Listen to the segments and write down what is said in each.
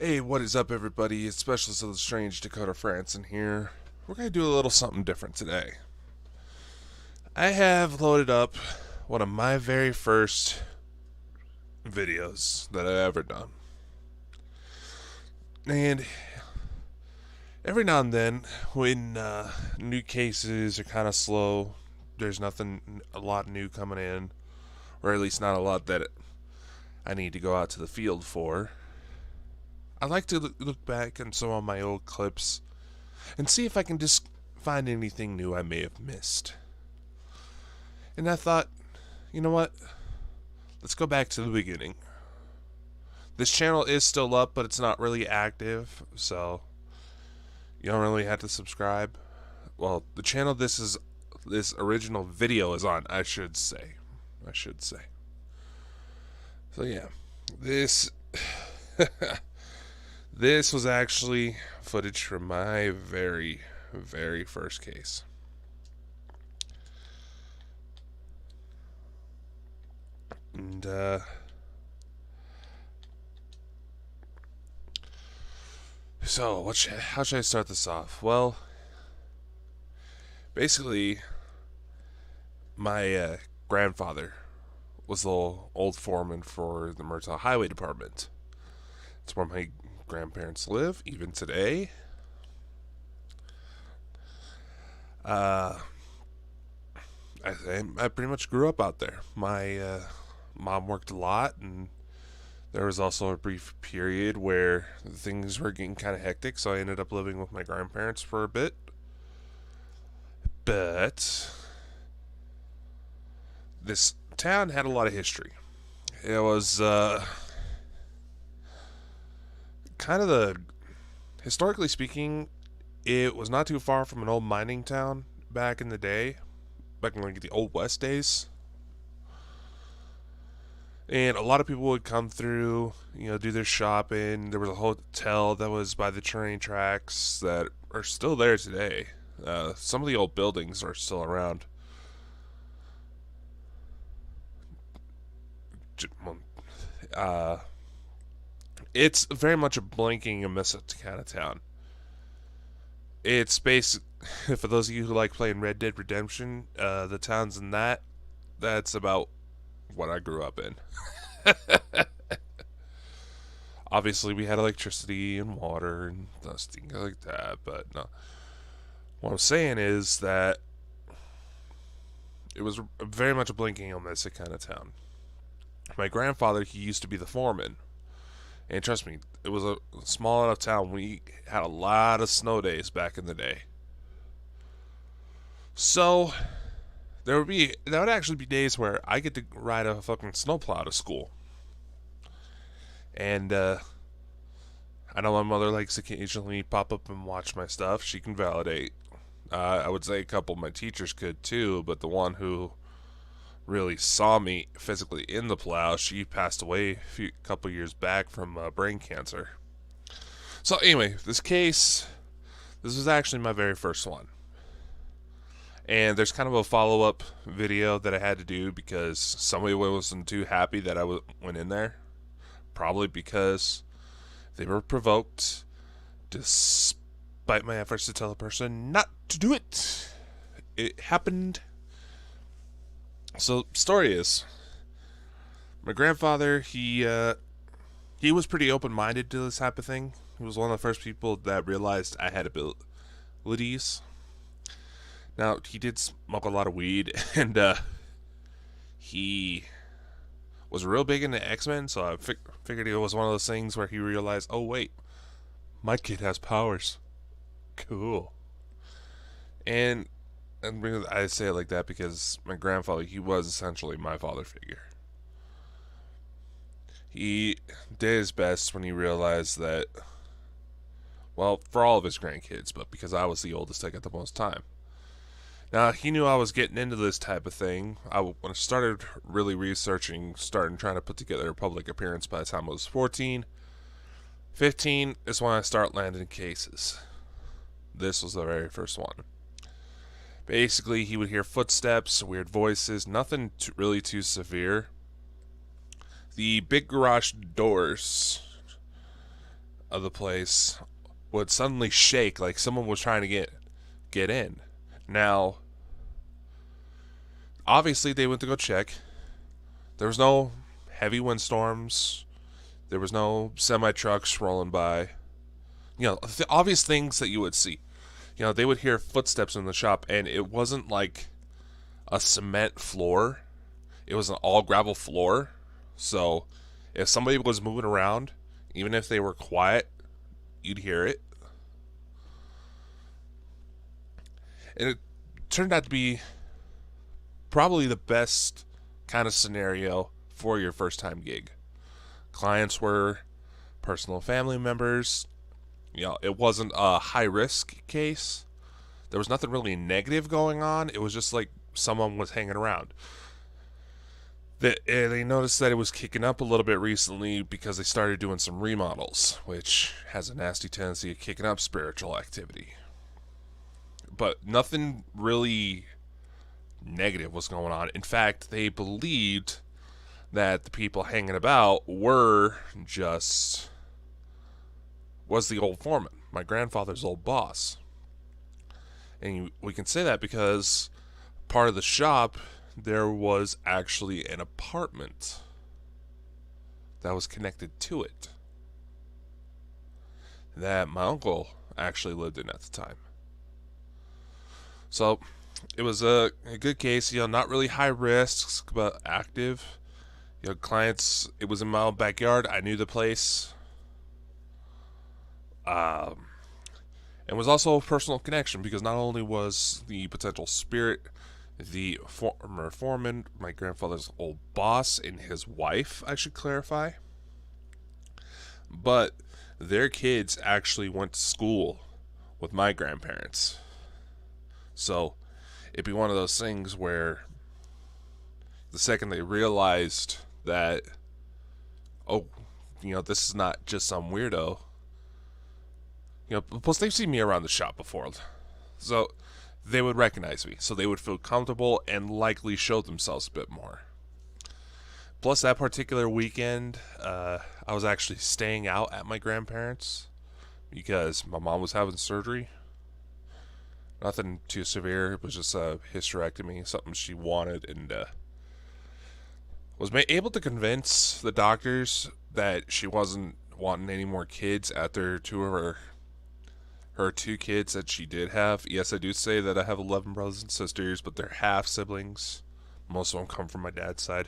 Hey, what is up, everybody? It's Specialist of the Strange Dakota Franson here. We're going to do a little something different today. I have loaded up one of my very first videos that I've ever done. And every now and then, when new cases are kind of slow, there's a lot new coming in, or at least not a lot that I need to go out to the field for. I like to look back on some of my old clips and see if I can just find anything new I may have missed. And I thought, you know what? Let's go back to the beginning. This channel is still up, but it's not really active, so you don't really have to subscribe. Well, the channel this original video is on, I should say. So yeah, this this was actually footage from my very, very first case. And, so, how should I start this off? Well, basically, my grandfather was the old foreman for the Murtaugh Highway Department. It's where my grandparents live, even today. I pretty much grew up out there. My mom worked a lot, and there was also a brief period where things were getting kind of hectic, so I ended up living with my grandparents for a bit. But this town had a lot of history. It was historically speaking, it was not too far from an old mining town back in the day, back in like the old West days. And a lot of people would come through, do their shopping. There was a hotel that was by the train tracks that are still there today. Some of the old buildings are still around. It's very much a blinking and miss it kind of town. It's based, for those of you who like playing Red Dead Redemption, the towns in that's about what I grew up in. Obviously, we had electricity and water and things like that, but no. What I'm saying is that it was very much a blinking and miss it kind of town. My grandfather, he used to be the foreman. And trust me, it was a small enough town. We had a lot of snow days back in the day. So there would actually be days where I get to ride a fucking snowplow to school. And I know my mother likes to occasionally pop up and watch my stuff. She can validate. I would say a couple of my teachers could too, but the one who really saw me physically in the plow, she passed away a couple years back from brain cancer. So anyway, this was actually my very first one. And there's kind of a follow-up video that I had to do because somebody wasn't too happy that I went in there. Probably because they were provoked, despite my efforts to tell the person not to do it. It happened. So, story is, my grandfather, he was pretty open-minded to this type of thing. He was one of the first people that realized I had abilities. Now, he did smoke a lot of weed, and he was real big into X-Men, so I figured it was one of those things where he realized, oh wait, my kid has powers. Cool. And I say it like that because my grandfather, he was essentially my father figure. He did his best when he realized that, well, for all of his grandkids, but because I was the oldest, I got the most time. Now, he knew I was getting into this type of thing. When I started really researching, trying to put together a public appearance by the time I was 14. 15 is when I start landing cases. This was the very first one. Basically, he would hear footsteps, weird voices, nothing really too severe. The big garage doors of the place would suddenly shake like someone was trying to get in. Now, obviously they went to go check. There was no heavy windstorms. There was no semi-trucks rolling by. You know, the obvious things that you would see. You know, they would hear footsteps in the shop, and it wasn't like a cement floor. It was an all gravel floor. So if somebody was moving around, even if they were quiet, you'd hear it. And it turned out to be probably the best kind of scenario for your first time gig. Clients were personal family members. You know, it wasn't a high risk case. There was nothing really negative going on. It was just like someone was hanging around. They noticed that it was kicking up a little bit recently because they started doing some remodels, which has a nasty tendency of kicking up spiritual activity. But nothing really negative was going on. In fact, they believed that the people hanging about was the old foreman, my grandfather's old boss. And we can say that because part of the shop, there was actually an apartment that was connected to it that my uncle actually lived in at the time. So it was a good case, you know, not really high risks, but active. You know, clients, it was in my own backyard. I knew the place. And was also a personal connection because not only was the potential spirit the former foreman, my grandfather's old boss, and his wife, I should clarify, but their kids actually went to school with my grandparents. So it'd be one of those things where the second they realized that, oh, you know, this is not just some weirdo. You know, plus they've seen me around the shop before. So they would recognize me. So they would feel comfortable and likely show themselves a bit more. Plus that particular weekend, I was actually staying out at my grandparents' because my mom was having surgery. Nothing too severe. It was just a hysterectomy, something she wanted, and was able to convince the doctors that she wasn't wanting any more kids after two of her two kids that she did have. Yes, I do say that I have 11 brothers and sisters, but they're half siblings. Most of them come from my dad's side.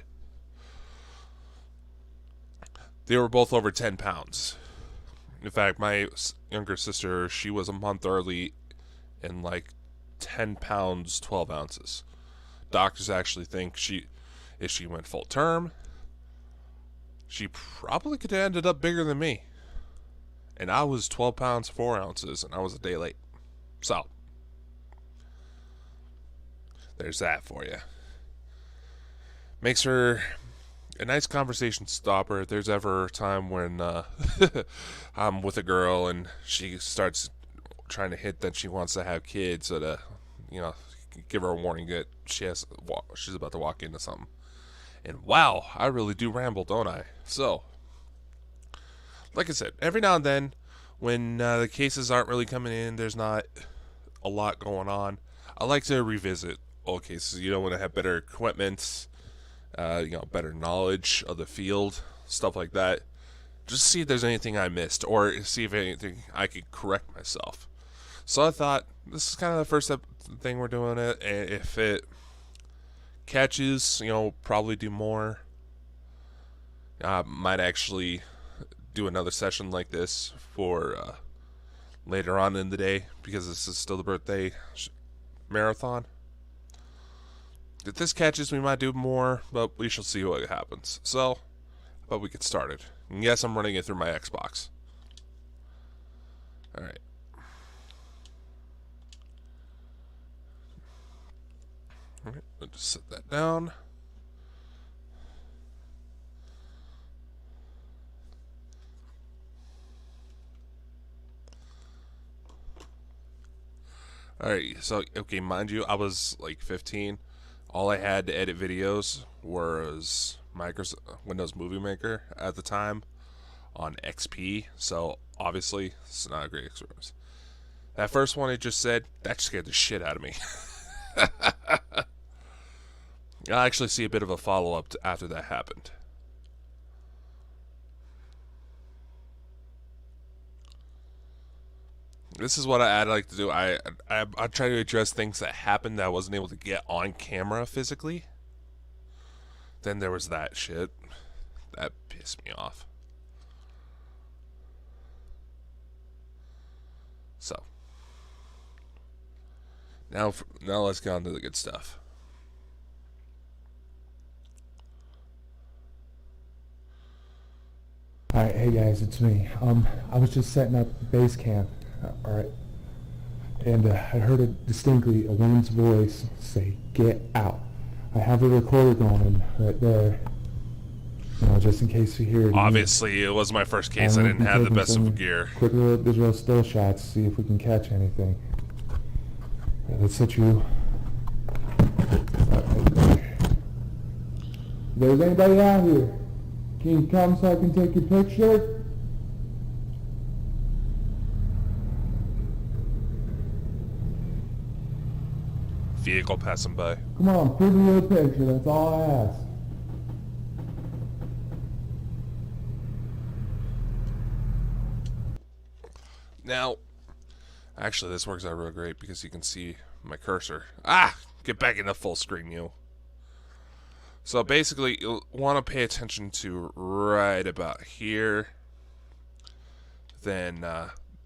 They were both over 10 pounds. In fact, my younger sister, she was a month early and like 10 pounds, 12 ounces. Doctors actually think if she went full term, she probably could have ended up bigger than me. And I was 12 pounds, 4 ounces, and I was a day late. So, there's that for you. Makes her a nice conversation stopper if there's ever a time when I'm with a girl and she starts trying to hint that she wants to have kids, so to, you know, give her a warning that she's about to walk into something. And wow, I really do ramble, don't I? So, like I said, every now and then, when the cases aren't really coming in, there's not a lot going on, I like to revisit old cases. You know, when I have better equipment, better knowledge of the field, stuff like that. Just see if there's anything I missed, or see if anything I could correct myself. So I thought, this is kind of the first thing we're doing it, and if it catches, probably do more. Might actually do another session like this for later on in the day, because this is still the birthday marathon. If this catches, we might do more, but we shall see what happens. So, but we get started. And yes, I'm running it through my Xbox. Alright. Alright, I'll just set that down. Alright, so, okay, mind you, I was like 15. All I had to edit videos was Windows Movie Maker at the time. on XP, so obviously it's not a great experience. That first one I just said, that scared the shit out of me. I'll actually see a bit of a follow-up after that happened. This is what I'd like to do. I try to address things that happened that I wasn't able to get on camera physically. Then there was that shit. That pissed me off. So. Now let's get on to the good stuff. Alright, hey guys, it's me. I was just setting up base camp, alright, and I heard distinctly a woman's voice say, "Get out." I have a recorder going right there, just in case you hear it. Obviously, it was my first case. I didn't have the best of gear. Quick little digital still shots, see if we can catch anything. Yeah, let's set you. If there's anybody out here, can you come so I can take your picture? Vehicle passing by. Come on, prove me your picture, that's all I ask. Now, actually this works out real great because you can see my cursor. Get back into full screen, you. So basically, you'll want to pay attention to right about here. Then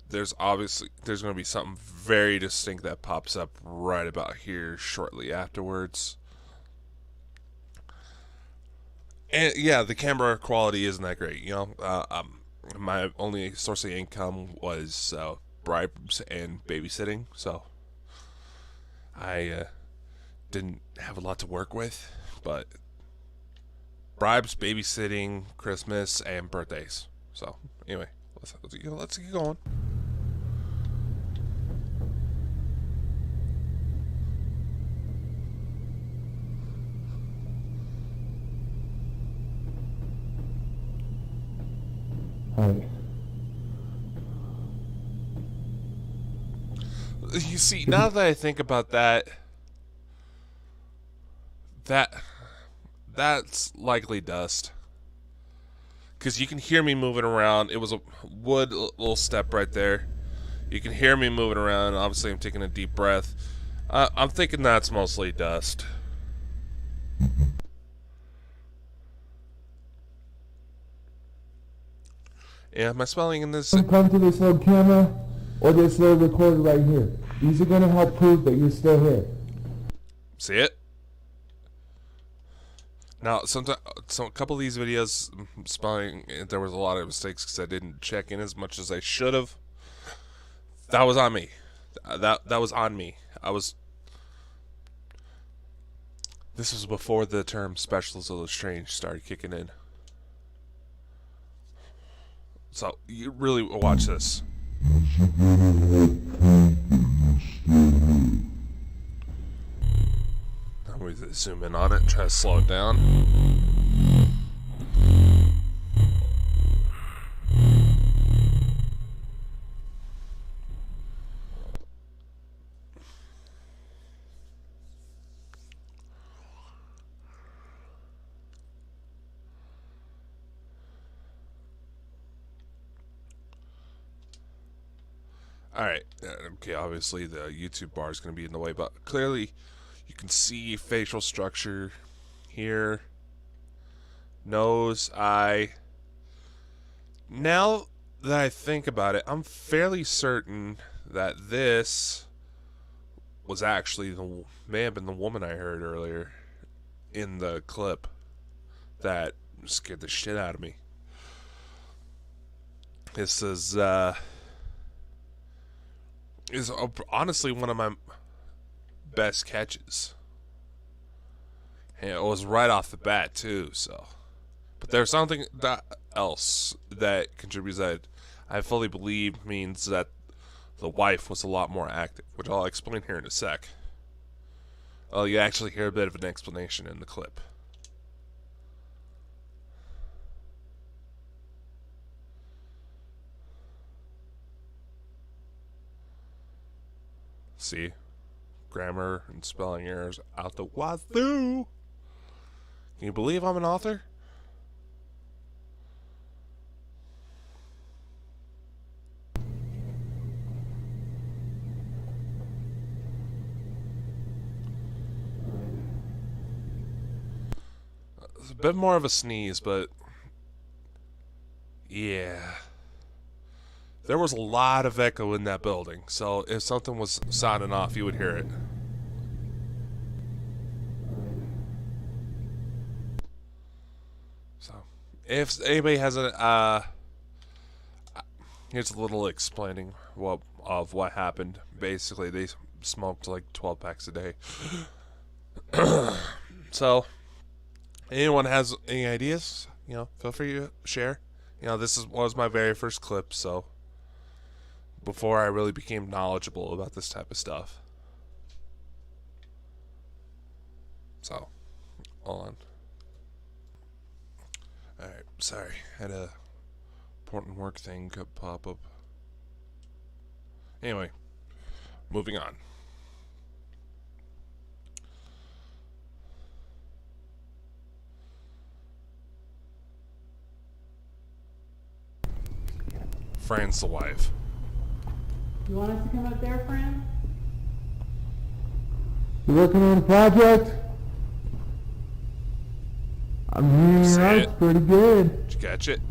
there's going to be something very distinct that pops up right about here shortly afterwards. And yeah, the camera quality isn't that great. My only source of income was bribes and babysitting, so I didn't have a lot to work with, but bribes, babysitting, Christmas, and birthdays. So anyway, let's get going. Alright. You see, now that I think about that's likely dust. Because you can hear me moving around. It was a wood little step right there. You can hear me moving around. Obviously, I'm taking a deep breath. I'm thinking that's mostly dust. Yeah, am I smelling in this? Come to this little camera or this little recorder right here. These are going to help prove that you're still here. See it? Now, a couple of these videos, spelling, there was a lot of mistakes because I didn't check in as much as I should have. That was on me. That was on me. This was before the term Specials of the Strange started kicking in. So, you really watch this. Let me zoom in on it, try to slow it down. Alright, okay, obviously the YouTube bar is going to be in the way, but clearly you can see facial structure here. Nose, eye. Now that I think about it, I'm fairly certain that this was actually may have been the woman I heard earlier in the clip that scared the shit out of me. This is honestly one of my best catches. And it was right off the bat too, so. But there's something else that contributes that I fully believe means that the wife was a lot more active, which I'll explain here in a sec. Oh, you actually hear a bit of an explanation in the clip. See? Grammar and spelling errors out the wazoo. Can you believe I'm an author? It's a bit more of a sneeze, but yeah. There was a lot of echo in that building, so if something was sounding off, you would hear it. So, if anybody has here's a little explaining of what happened. Basically, they smoked like 12 packs a day. So, anyone has any ideas, feel free to share. This was my very first clip, so before I really became knowledgeable about this type of stuff. So, hold on. Alright, sorry. Had a important work thing could pop up. Anyway, moving on. Fran's the wife. You want us to come up there, Fran? You working on a project? I'm hearing that's pretty good. Did you catch it?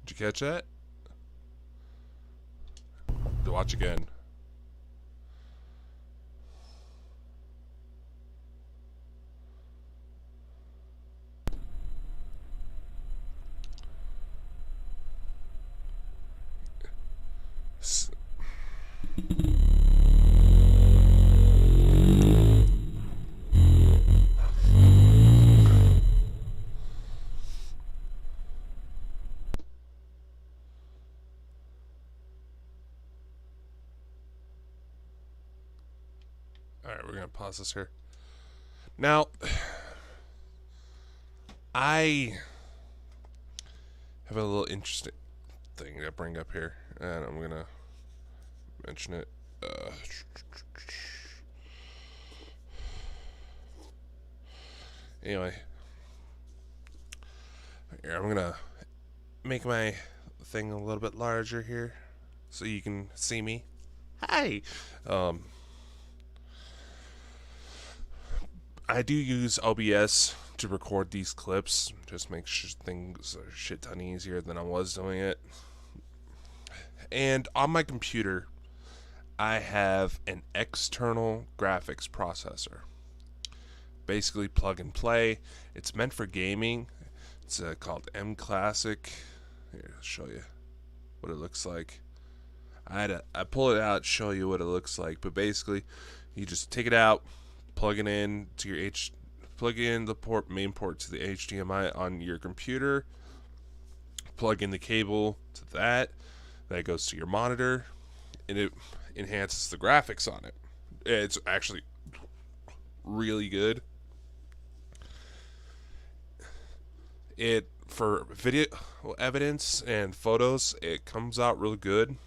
Did you catch that? Watch again. Alright, we're going to pause this here. Now, I have a little interesting thing to bring up here, and I'm going to mention it. Anyway, here, I'm going to make my thing a little bit larger here so you can see me. Hi! I do use OBS to record these clips, just make sure things are a shit ton easier than I was doing it. And on my computer, I have an external graphics processor. Basically plug and play. It's meant for gaming. It's called M Classic. Here, I'll show you what it looks like. I pull it out, show you what it looks like, but basically, you just take it out, plug it in to your plug in the main port to the HDMI on your computer, plug in the cable to that goes to your monitor, and it enhances the graphics on it. It's actually really good. It, for video evidence and photos, it comes out real good.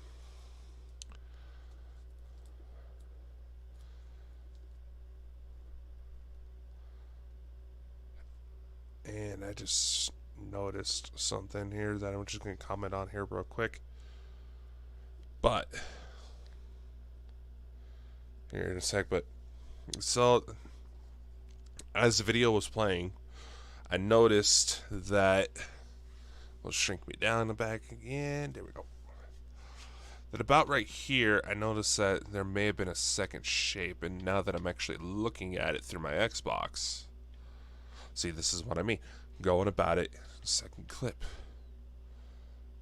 And I just noticed something here that I'm just going to comment on here real quick. But, here in a sec, so, as the video was playing, I noticed that, we'll shrink me down the back again, there we go. That about right here, I noticed that there may have been a second shape, and now that I'm actually looking at it through my Xbox, see, this is what I mean. Going about it, second clip.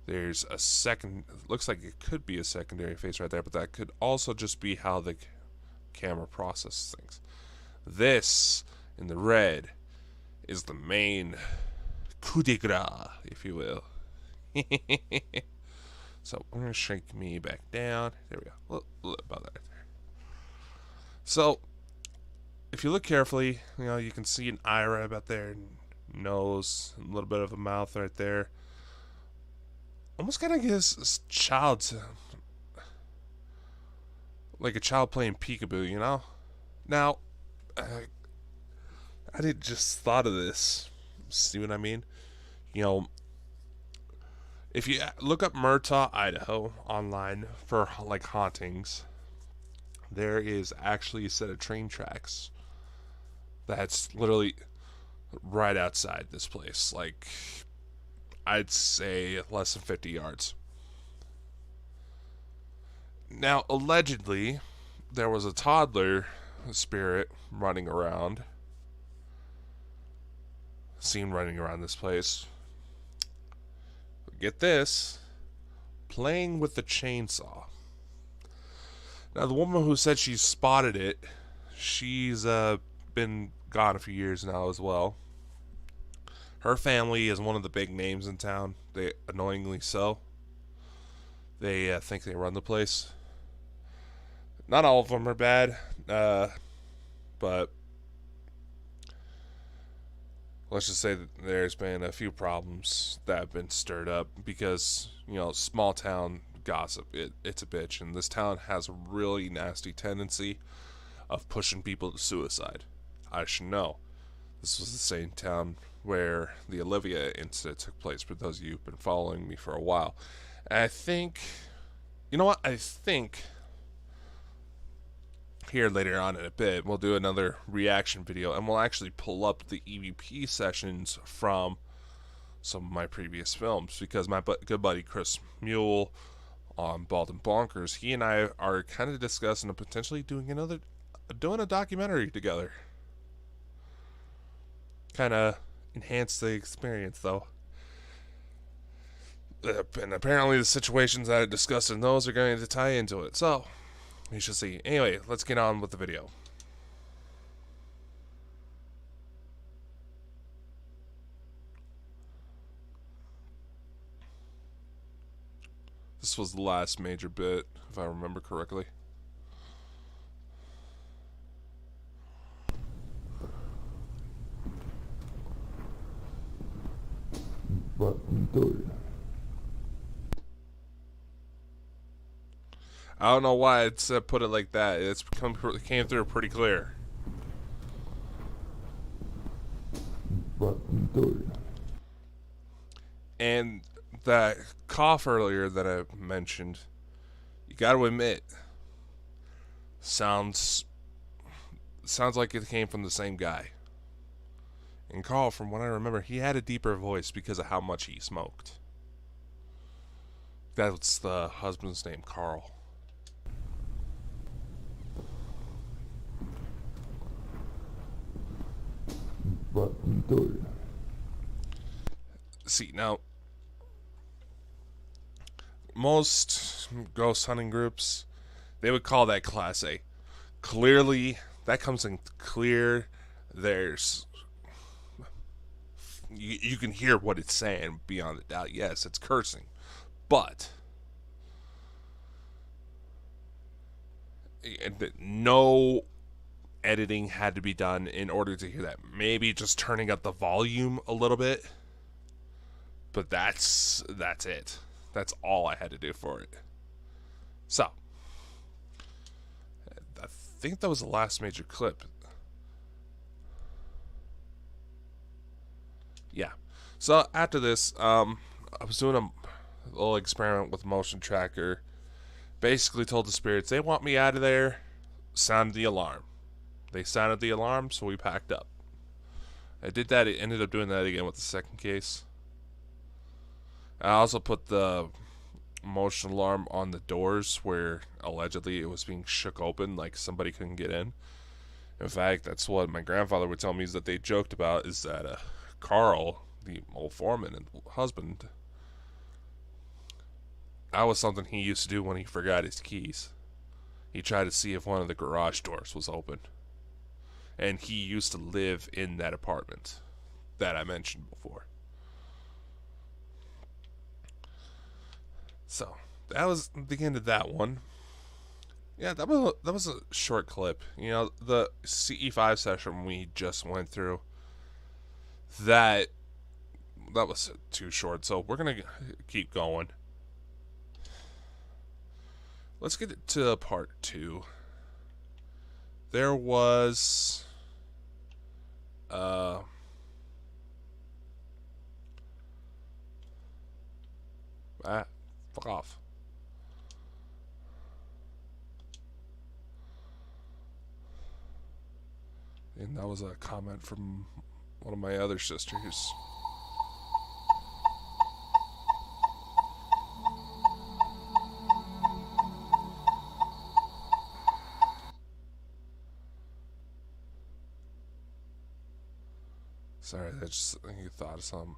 There's a second, looks like it could be a secondary face right there, but that could also just be how the camera processes things. This, in the red, is the main coup de grace, if you will. So, I'm going to shrink me back down. There we go. About that right there. So, if you look carefully, you can see an eye right about there, nose, a little bit of a mouth right there. Almost kind of gives child's like a child playing peekaboo, you know? Now, I did just thought of this. See what I mean? You know, if you look up Murtaugh, Idaho online for like hauntings, there is actually a set of train tracks that's literally right outside this place. Like, I'd say less than 50 yards. Now, allegedly, there was a toddler spirit running around, seen running around this place. Get this, playing with the chainsaw. Now, the woman who said she spotted it, she's been gone a few years now as well. Her family is one of the big names in town. They annoyingly so. They think they run the place. Not all of them are bad, but let's just say that there's been a few problems that have been stirred up because, you know, small town gossip, it's a bitch, and this town has a really nasty tendency of pushing people to suicide. I should know. This was the same town where the Olivia incident took place, for those of you who've been following me for a while. And I think, you know what, I think here later on in a bit, we'll do another reaction video, and we'll actually pull up the EVP sessions from some of my previous films, because my good buddy Chris Mule on Bald and Bonkers, he and I are kind of discussing potentially doing a documentary together. Kind of enhance the experience, though. And apparently the situations that I discussed in those are going to tie into it, so we shall see. Anyway, let's get on with the video. This was the last major bit, if I remember correctly. I don't know why it's put it like that. It came through pretty clear. And that cough earlier that I mentioned, you got to admit, sounds like it came from the same guy. And Carl, from what I remember, he had a deeper voice because of how much he smoked. That's the husband's name, Carl. See, now, most ghost hunting groups, they would call that Class A. Clearly, that comes in clear. There's... You can hear what it's saying beyond a doubt. Yes, it's cursing. But no editing had to be done in order to hear that. Maybe just turning up the volume a little bit. But that's it. That's all I had to do for it. So, I think that was the last major clip. Yeah. So after this, I was doing a little experiment with motion tracker. Basically told the spirits they want me out of there. Sounded the alarm. They sounded the alarm, so we packed up. I did that. It ended up doing that again with the second case. I also put the motion alarm on the doors where allegedly it was being shook open, like somebody couldn't get in. In fact, that's what my grandfather would tell me, is that they joked about, is that Carl, the old foreman and husband, that was something he used to do when he forgot his keys. He tried to see if one of the garage doors was open. And he used to live in that apartment that I mentioned before. So, that was the end of that one. Yeah, that was a short clip. You know, the CE5 session we just went through, that was too short, so we're gonna keep going. let's get to part 2. There was fuck off. And that was a comment from one of my other sisters. Sorry, I just think you thought of something.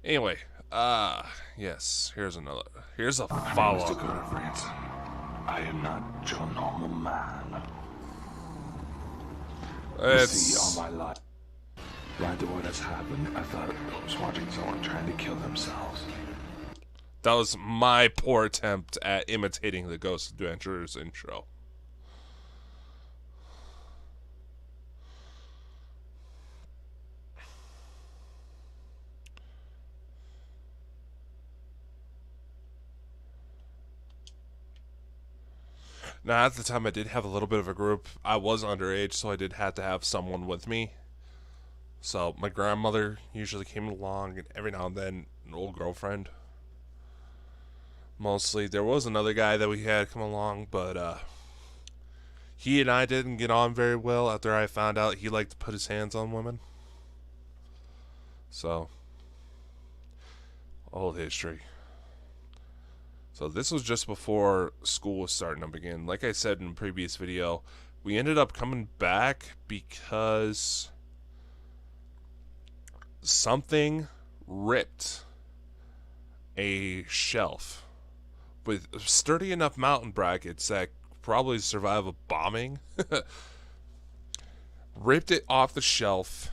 Anyway, yes, here's a follow-up. Dakota Franson. I am not your normal man. You see, all my life, right to what has happened, I thought I was watching someone trying to kill themselves. That was my poor attempt at imitating the Ghost Adventures intro. Now, at the time, I did have a little bit of a group. I was underage, so I did have to have someone with me. So, my grandmother usually came along, and every now and then, an old girlfriend. Mostly. There was another guy that we had come along, but, he and I didn't get on very well after I found out he liked to put his hands on women. So, old history. So this was just before school was starting up again. Like I said in a previous video, we ended up coming back because something ripped a shelf with sturdy enough mountain brackets that could probably survive a bombing. Ripped it off the shelf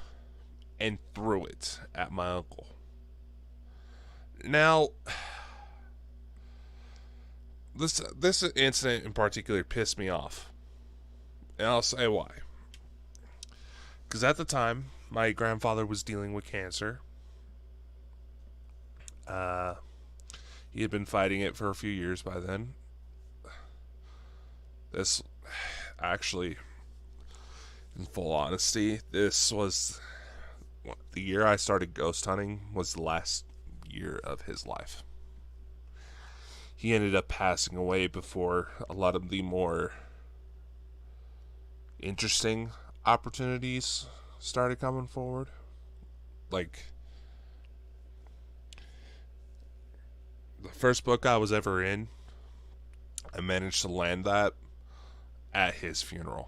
and threw it at my uncle. Now, this incident in particular pissed me off, and I'll say why. Because at the time, my grandfather was dealing with cancer. He had been fighting it for a few years by then. This, actually, in full honesty, this was the year I started ghost hunting. Was the last year of his life. He ended up passing away before a lot of the more interesting opportunities started coming forward. Like, the first book I was ever in, I managed to land that at his funeral.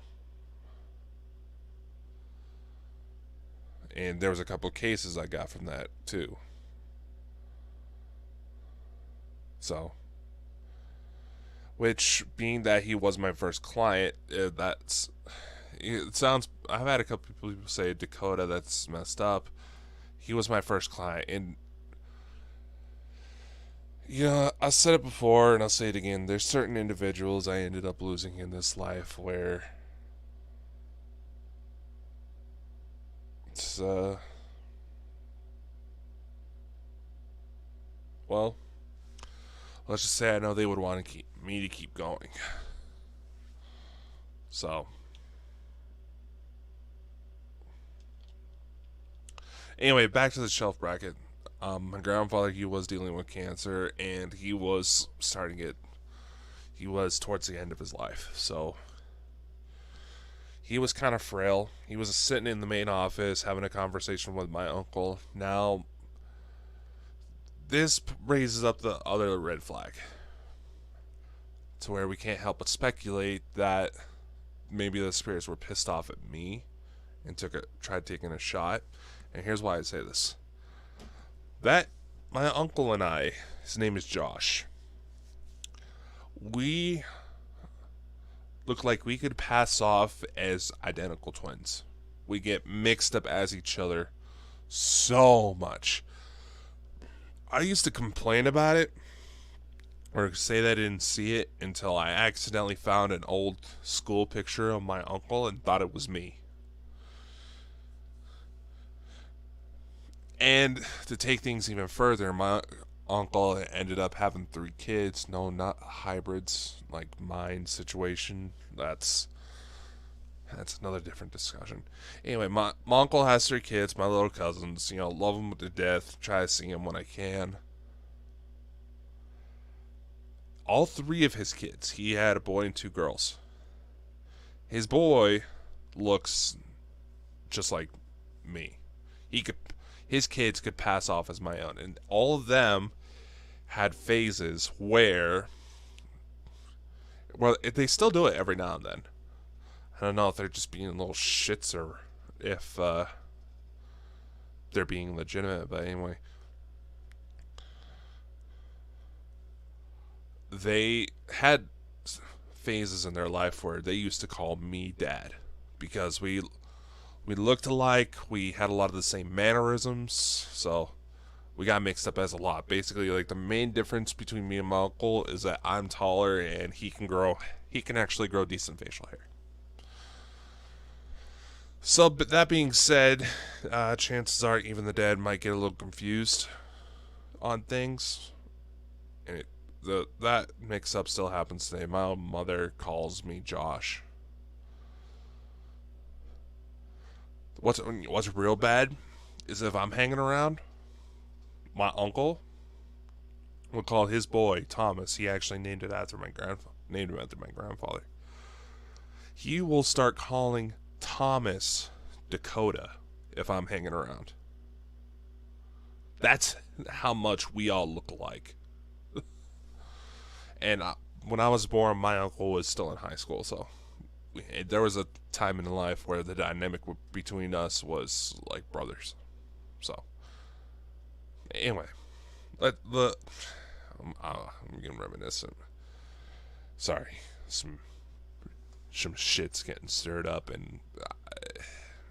And there was a couple cases I got from that, too. So, which, being that he was my first client, it sounds, I've had a couple people say, Dakota, that's messed up. He was my first client, and, you know, I said it before, and I'll say it again, there's certain individuals I ended up losing in this life where it's, well, let's just say I know they would want to keep me to keep going. So, anyway, back to the shelf bracket. My grandfather, he was dealing with cancer, and he was towards the end of his life. So, he was kind of frail. He was sitting in the main office having a conversation with my uncle. Now, this raises up the other red flag, to where we can't help but speculate that maybe the spirits were pissed off at me and tried taking a shot. And here's why I say this. That my uncle and I, his name is Josh, we look like we could pass off as identical twins. We get mixed up as each other so much. I used to complain about it, or say that I didn't see it, until I accidentally found an old school picture of my uncle and thought it was me. And to take things even further, my uncle ended up having 3 kids. No, not hybrids, like mine situation. That's another different discussion. Anyway, my uncle has 3 kids, my little cousins. Love them to death. Try to see them when I can. All 3 of his kids, he had a boy and 2 girls. His boy looks just like me. His kids could pass off as my own, and all of them had phases where, well, they still do it every now and then. I don't know if they're just being little shits or if they're being legitimate, but anyway. They had phases in their life where they used to call me dad because we looked alike, we had a lot of the same mannerisms, so we got mixed up as a lot. Basically, like, the main difference between me and my uncle is that I'm taller and he can actually grow decent facial hair. So, but that being said, chances are even the dad might get a little confused on things, and that mix-up still happens today. My mother calls me Josh. What's real bad is if I'm hanging around, my uncle will call his boy Thomas. He actually named him after my grandfather. He will start calling Thomas Dakota if I'm hanging around. That's how much we all look alike. And when I was born, my uncle was still in high school, so there was a time in life where the dynamic between us was like brothers. So, anyway, I'm getting reminiscent. Sorry, some shit's getting stirred up, and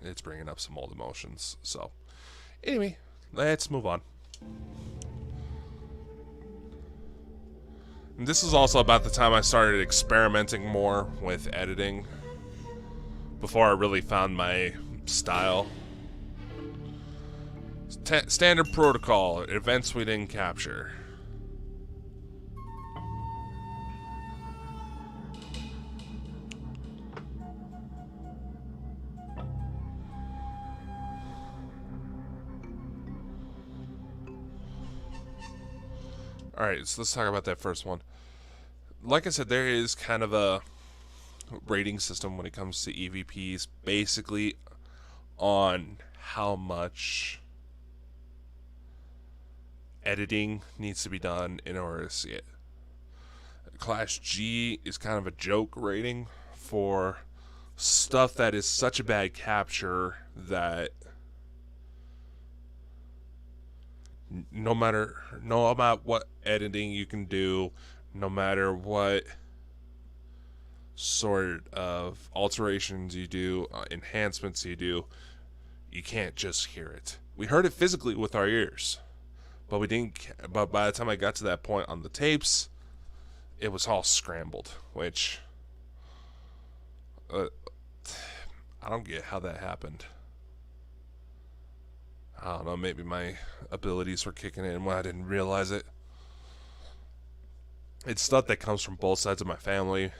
it's bringing up some old emotions. So, anyway, let's move on. And this is also about the time I started experimenting more with editing, before I really found my style. Standard protocol, events we didn't capture. Alright, so let's talk about that first one. Like I said, there is kind of a rating system when it comes to EVPs, basically on how much editing needs to be done in order to see it. Class G is kind of a joke rating for stuff that is such a bad capture that no matter what editing you can do, no matter what sort of alterations you do, enhancements you do, you can't just hear it. We heard it physically with our ears, but we didn't. But by the time I got to that point on the tapes, it was all scrambled, which I don't get how that happened. I don't know, maybe my abilities were kicking in when I didn't realize it. It's stuff that comes from both sides of my family.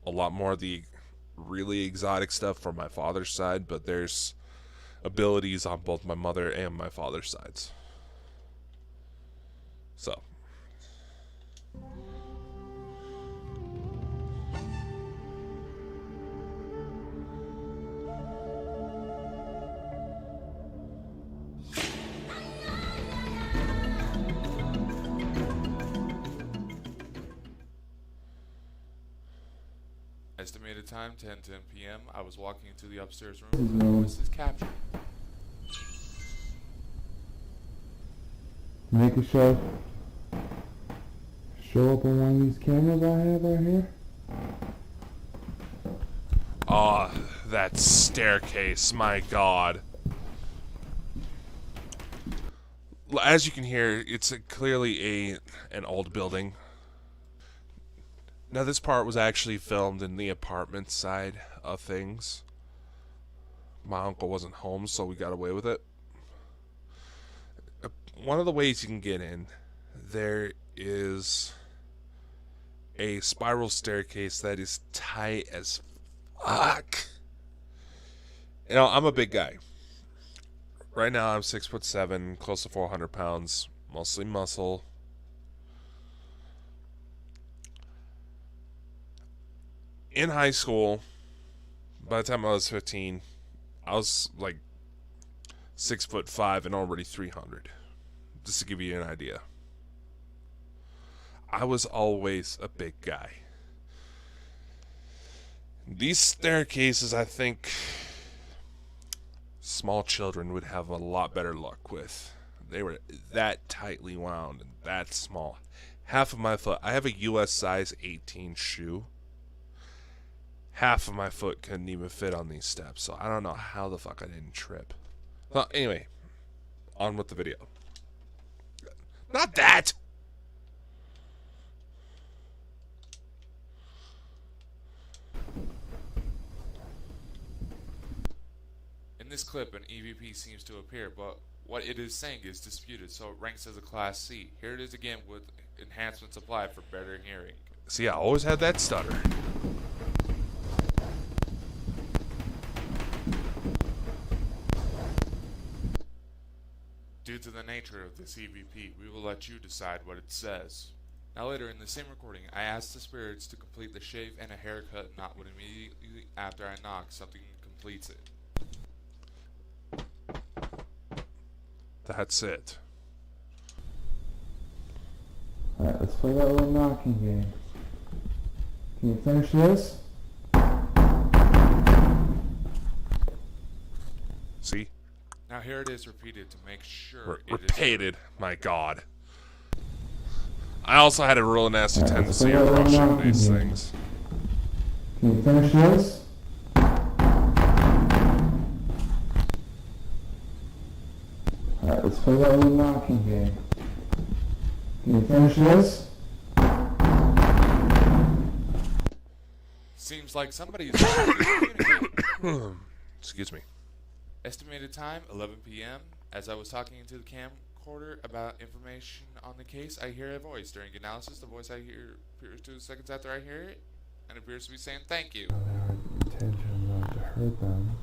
A lot more of the really exotic stuff from my father's side, but there's abilities on both my mother and my father's sides. So. Estimated time 10:10 p.m. I was walking into the upstairs room when the voice is captured. Make a show up on one of these cameras I have right here. Oh, that staircase, my god. As you can hear, it's clearly an old building. Now, this part was actually filmed in the apartment side of things. My uncle wasn't home, so we got away with it. One of the ways you can get in there is a spiral staircase that is tight as fuck. You know, I'm a big guy. Right now I'm 6'7", close to 400 pounds, mostly muscle. In high school, by the time I was 15, I was like 6'5" and already 300. Just to give you an idea. I was always a big guy. These staircases, I think small children would have a lot better luck with. They were that tightly wound and that small. Half of my foot, I have a US size 18 shoe. Half of my foot couldn't even fit on these steps, so I don't know how the fuck I didn't trip. Well, anyway, on with the video. Not that! In this clip, an EVP seems to appear, but what it is saying is disputed, so it ranks as a Class C. Here it is again with enhancements applied for better hearing. See, I always had that stutter. Due to the nature of this EVP, we will let you decide what it says. Now later in the same recording, I asked the spirits to complete the shave and a haircut, not when immediately after I knock, something completes it. That's it. Alright, let's play that little knocking game. Can you finish this? See? Now here it is repeated to make sure Repeated. My God. I also had a real nasty Alright, tendency let's of play that little rushing knocking these game. things. Can you finish this? Alright, let's play that little knocking game. Can you finish this? Seems like somebody is trying to communicate. Excuse me. Estimated time, 11 p.m. As I was talking into the camcorder about information on the case, I hear a voice. During analysis, the voice I hear appears 2 seconds after I hear it, and appears to be saying thank you. Our intention not to hurt them.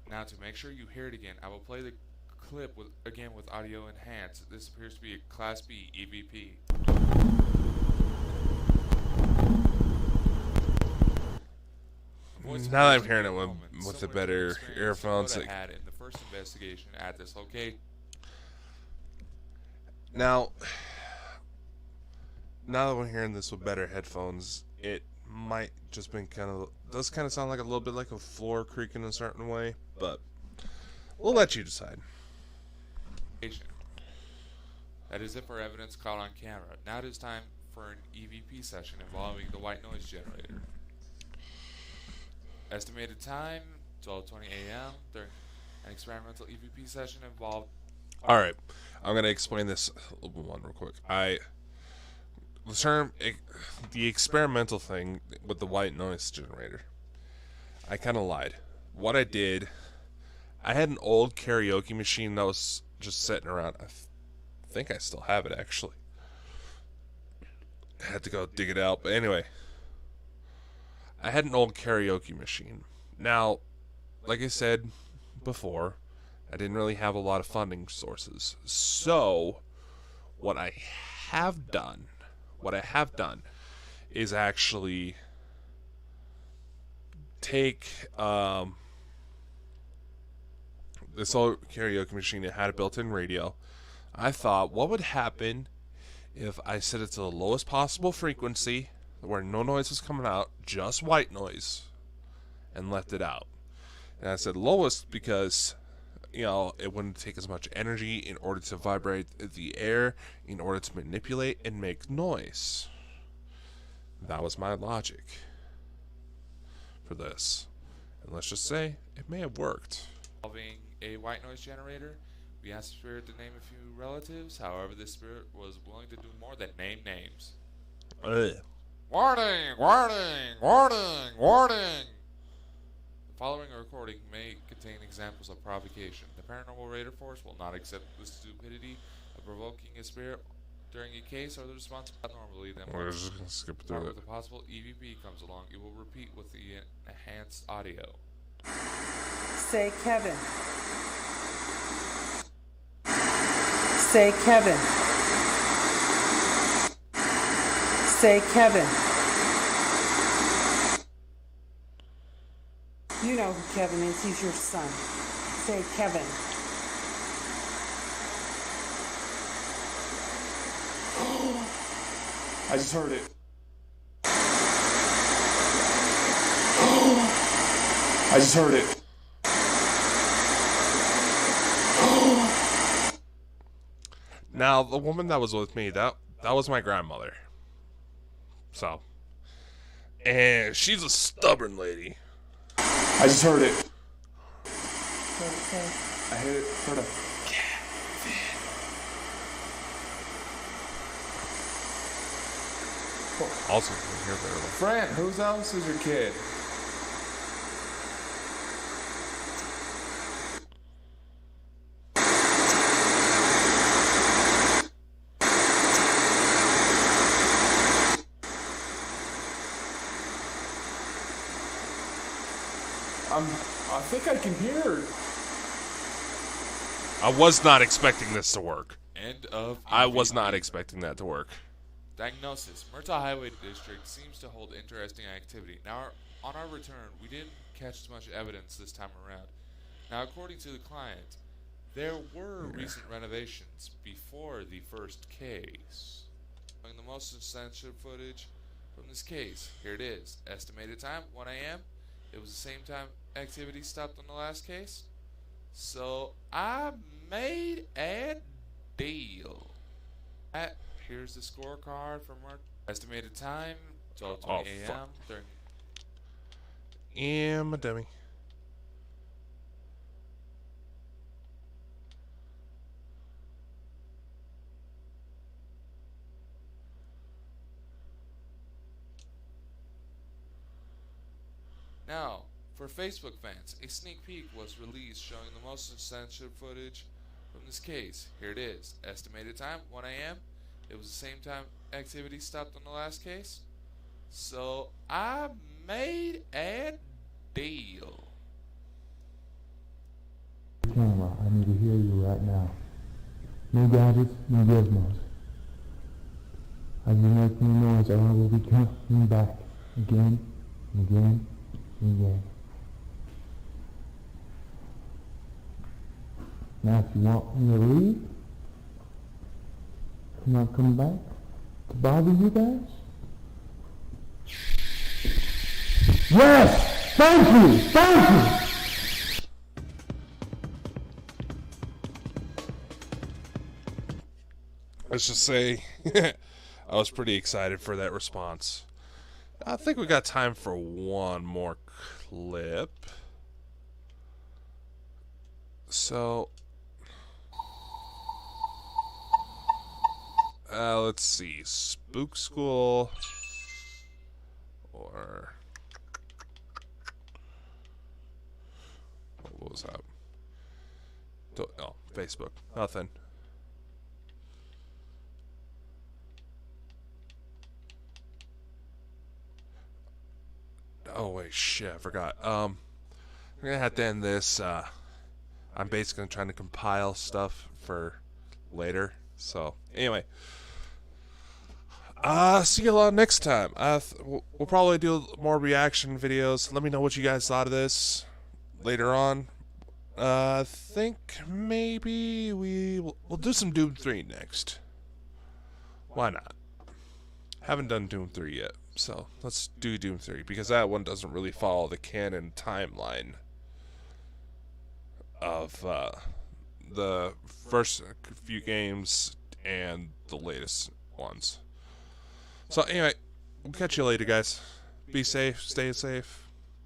Now to make sure you hear it again, I will play the clip again with audio enhanced. This appears to be a Class B EVP. Now that I'm hearing it with the better earphones, I had in the first investigation at this location. now that we're hearing this with better headphones, it might just been does kind of sound like a little bit like a floor creaking in a certain way, but we'll let you decide. That is it for evidence caught on camera. Now it is time for an EVP session involving the white noise generator. Estimated time, 12:20 a.m. During an experimental EVP session involved. Alright, I'm going to explain this one real quick. The experimental thing with the white noise generator, I kind of lied. What I did, I had an old karaoke machine that was just sitting around. I think I still have it, actually. I had to go dig it out, but anyway. I had an old karaoke machine. Now, like I said before, I didn't really have a lot of funding sources. So, what I have done is actually take this old karaoke machine. It had a built-in radio. I thought, what would happen if I set it to the lowest possible frequency, where no noise was coming out, just white noise, and left it out. And I said lowest because, it wouldn't take as much energy in order to vibrate the air, in order to manipulate and make noise. That was my logic for this. And let's just say, it may have worked. Involving a white noise generator, we asked the spirit to name a few relatives. However, this spirit was willing to do more than name names. Ugh. Warning! Warning! Warning! Warning! The following recording may contain examples of provocation. The Paranormal Raider Force will not accept the stupidity of provoking a spirit during a case or the response normally. Then We're once just gonna skip part through with it. the possible EVP comes along, it will repeat with the enhanced audio. Say Kevin. Say Kevin. Say Kevin. You know who Kevin is. He's your son. Say Kevin. I just heard it. I just heard it. Now, the woman that was with me, that was my grandmother. So, and she's a stubborn lady. I just heard it. What did it say? I heard a. Also, you can hear barely. Fran, whose else is your kid? I think I can hear. I was not expecting this to work. End of I was EVP. not expecting that to work. Diagnosis. Murtaugh Highway District seems to hold interesting activity. Now, on our return, we didn't catch much evidence this time around. Now, according to the client, there were recent renovations before the first case. Showing the most essential footage from this case. Here it is. Estimated time, 1 a.m. It was the same time activity stopped on the last case. So, I made a deal. Here's the scorecard from our estimated time, 12:20 Oh, a.m. fuck. during And my dummy. Now, for Facebook fans, a sneak peek was released showing the most essential footage from this case. Here it is. Estimated time, 1 a.m. It was the same time activity stopped on the last case. So, I made a deal. Camera, I need to hear you right now. No gadgets, no gizmos. As you make any noise, or I will be coming back again and again and again. Now, if you want me to leave, I'm not coming back to bother you guys. Yes! Thank you! Thank you! Let's just say I was pretty excited for that response. I think we got time for one more clip. So, let's see. Spook School or what was that? Oh, Facebook. Nothing. Oh wait, shit, I forgot. We're gonna have to end this. I'm basically trying to compile stuff for later. So anyway, see you all next time. We'll probably do more reaction videos. Let me know what you guys thought of this later on. I think maybe we'll do some Doom 3 next. Why not? Haven't done Doom 3 yet, so let's do Doom 3 because that one doesn't really follow the canon timeline of the first few games and the latest ones. So anyway, we'll catch you later, guys. Be safe, stay safe.